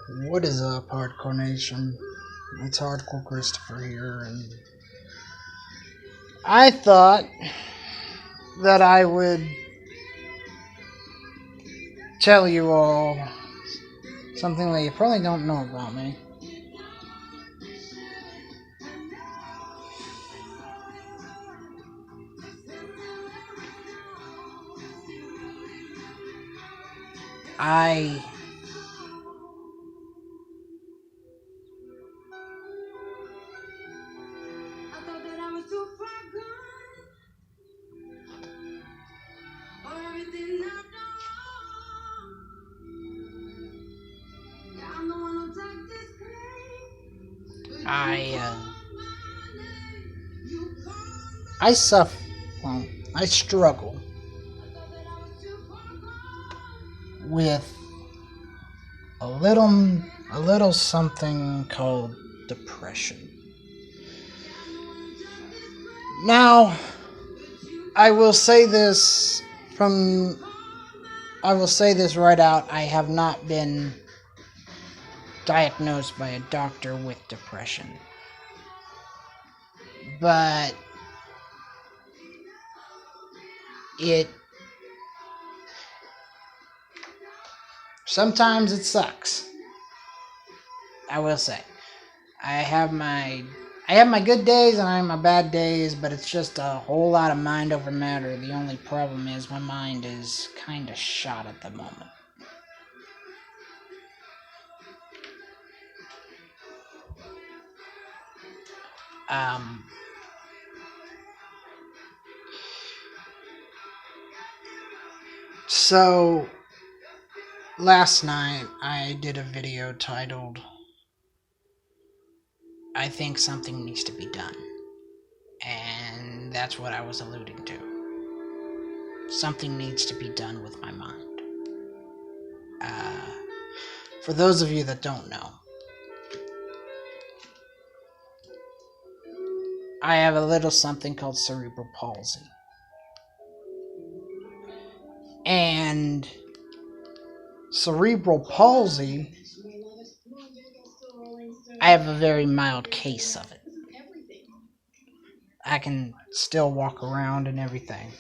What is up, Hardcore Nation? It's Hardcore Christopher here, and I thought that I would tell you all something that you probably don't know about me. I I suffer. Well, I struggle with a little something called depression. Now, I will say this right out. I have not been diagnosed by a doctor with depression. But sometimes it sucks. I will say. I have my good days and I have my bad days, but it's just a whole lot of mind over matter. The only problem is my mind is kind of shot at the moment. So last night I did a video titled I think something needs to be done. And that's what I was alluding to. Something needs to be done with my mind. For those of you that don't know, I have a little something called cerebral palsy. And cerebral palsy, I have a very mild case of it. I can still walk around and everything.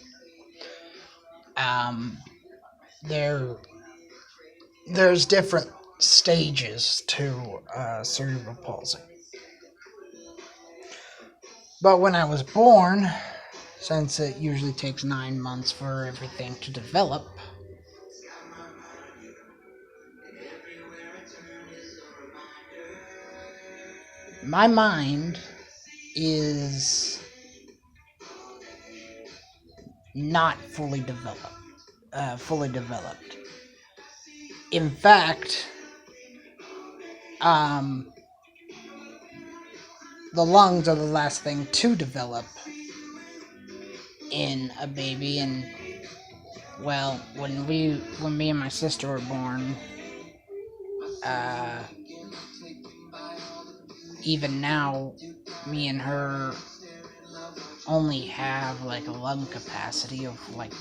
There's different stages to cerebral palsy. But when I was born, since it usually takes 9 months for everything to develop, my mind is not fully developed. In fact, the lungs are the last thing to develop in a baby, and well, when me and my sister were born, even now, me and her only have like a lung capacity of like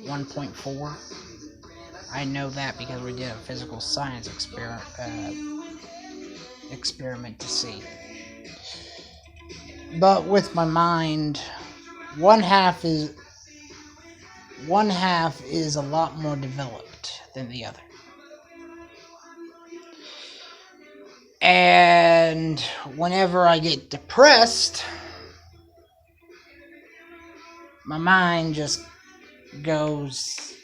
1.4. I know that because we did a physical science experiment to see. But with my mind, one half is a lot more developed than the other. And whenever I get depressed, my mind just goes,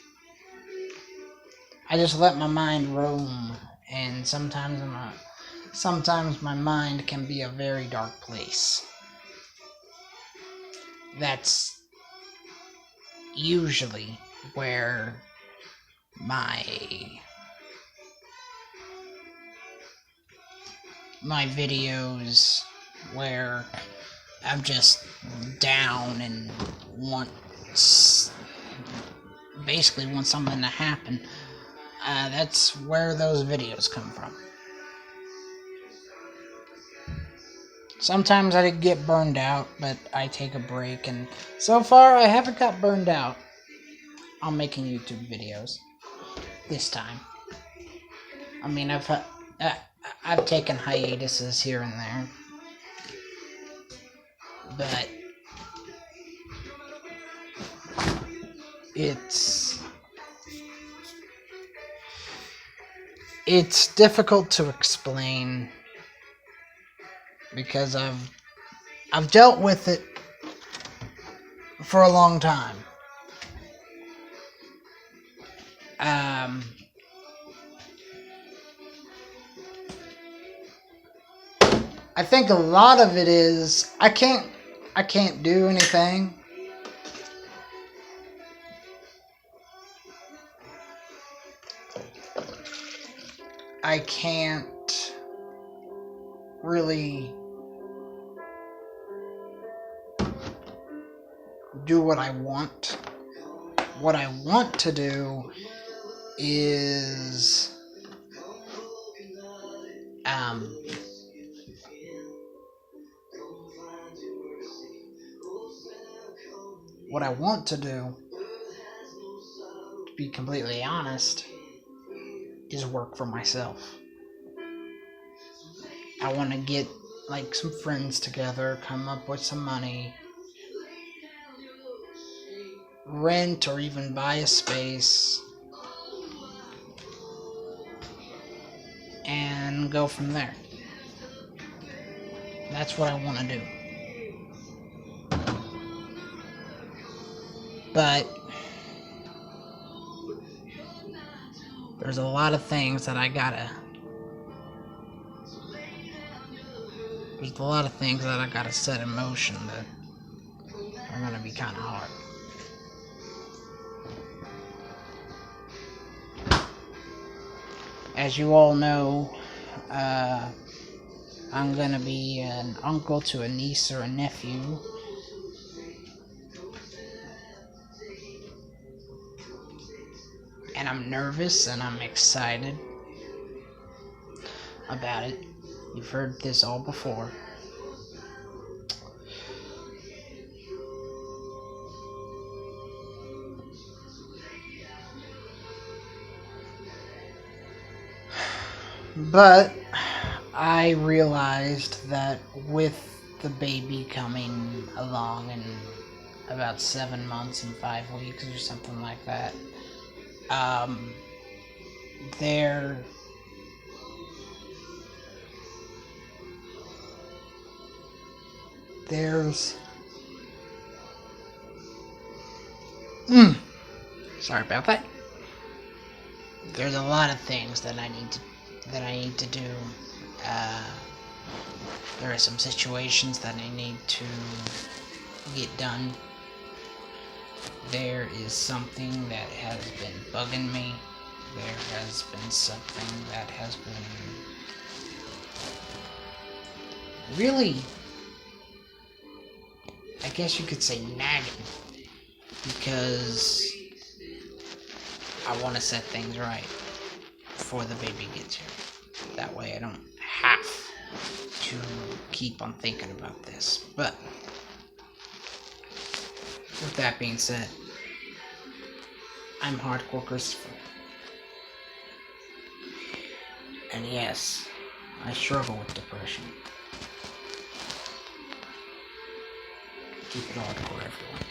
I just let my mind roam, and sometimes my mind can be a very dark place. That's usually where my videos where I'm just down and want something to happen, that's where those videos come from. Sometimes I get burned out, but I take a break, and so far I haven't got burned out on making YouTube videos this time. I mean, I've taken hiatuses here and there, but it's difficult to explain because I've dealt with it for a long time. I think a lot of it is I can't do anything. I can't really do what I want. What I want to do is what I want to do, to be completely honest, is work for myself. I want to get like some friends together, come up with some money, rent or even buy a space, and go from there. That's what I want to do. But there's a lot of things that I gotta set in motion that are gonna be kind of hard. As you all know, I'm gonna be an uncle to a niece or a nephew. And I'm nervous and I'm excited about it. You've heard this all before. But I realized that with the baby coming along in about 7 months and 5 weeks or something like that, there's sorry about that. There's a lot of things that I need to do. There are some situations that I need to get done. There is something that has been bugging me. There has been something that has been really, I guess you could say, nagging, because I want to set things right before the baby gets here. That way I don't have to keep on thinking about this. But with that being said, I'm Hardcore Christopher. And yes, I struggle with depression. Keep it hardcore, everyone.